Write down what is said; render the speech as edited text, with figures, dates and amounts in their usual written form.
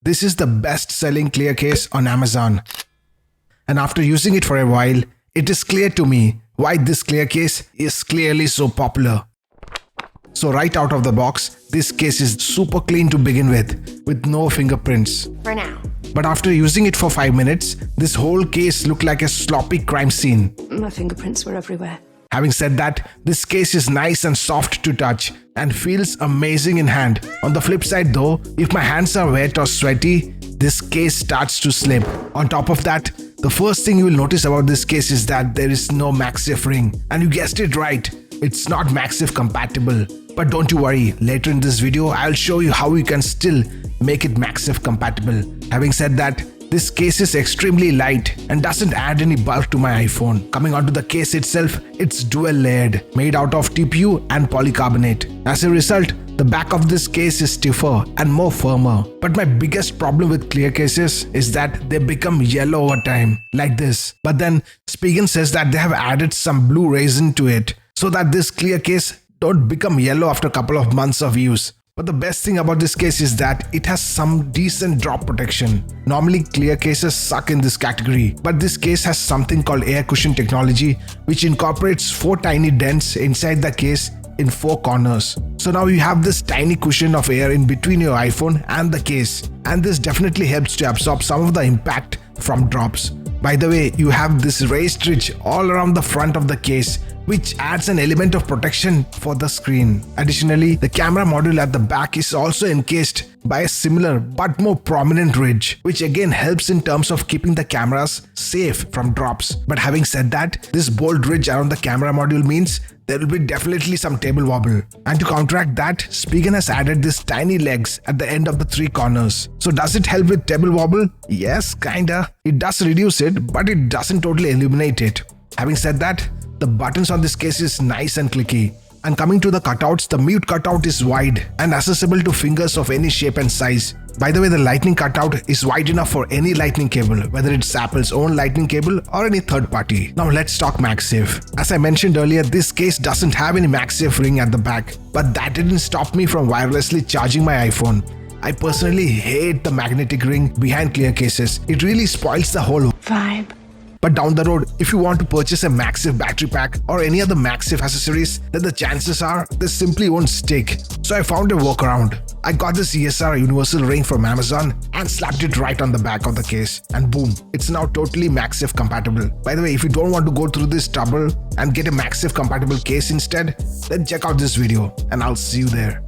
this is the best-selling clear case on Amazon. And after using it for a while, it is clear to me why this clear case is clearly so popular. So right out of the box, this case is super clean to begin with no fingerprints. For now. But after using it for 5 minutes, this whole case looked like a sloppy crime scene. My fingerprints were everywhere. Having said that, this case is nice and soft to touch and feels amazing in hand. On the flip side though, if my hands are wet or sweaty, this case starts to slip. On top of that, the first thing you will notice about this case is that there is no MagSafe ring. And you guessed it right, it's not MagSafe compatible. But don't you worry, later in this video, I'll show you how you can still make it MagSafe compatible. Having said that, this case is extremely light and doesn't add any bulk to my iPhone. Coming onto the case itself, it's dual layered, made out of TPU and polycarbonate. As a result, the back of this case is stiffer and more firmer. But my biggest problem with clear cases is that they become yellow over time, like this. But then Spigen says that they have added some blue resin to it so that this clear case don't become yellow after a couple of months of use. But the best thing about this case is that it has some decent drop protection. Normally clear cases suck in this category, but this case has something called air cushion technology, which incorporates 4 tiny dents inside the case in 4 corners. So now you have this tiny cushion of air in between your iPhone and the case, and this definitely helps to absorb some of the impact from drops. By the way, you have this raised ridge all around the front of the case, which adds an element of protection for the screen. Additionally, the camera module at the back is also encased by a similar but more prominent ridge, which again helps in terms of keeping the cameras safe from drops. But having said that, this bold ridge around the camera module means there will be definitely some table wobble. And to counteract that, Spigen has added these tiny legs at the end of the 3 corners. So does it help with table wobble? Yes, kinda. It does reduce it, but it doesn't totally eliminate it. Having said that, the buttons on this case is nice and clicky. And coming to the cutouts, the mute cutout is wide and accessible to fingers of any shape and size. By the way, the lightning cutout is wide enough for any lightning cable, whether it's Apple's own lightning cable or any third party. Now let's talk MagSafe. As I mentioned earlier, this case doesn't have any MagSafe ring at the back, but that didn't stop me from wirelessly charging my iPhone. I personally hate the magnetic ring behind clear cases. It really spoils the whole vibe. But down the road, if you want to purchase a MagSafe battery pack or any other MagSafe accessories, then the chances are they simply won't stick. So I found a workaround. I got this ESR universal ring from Amazon and slapped it right on the back of the case, and boom, it's now totally MagSafe compatible. By the way, if you don't want to go through this trouble and get a MagSafe compatible case instead, then check out this video and I'll see you there.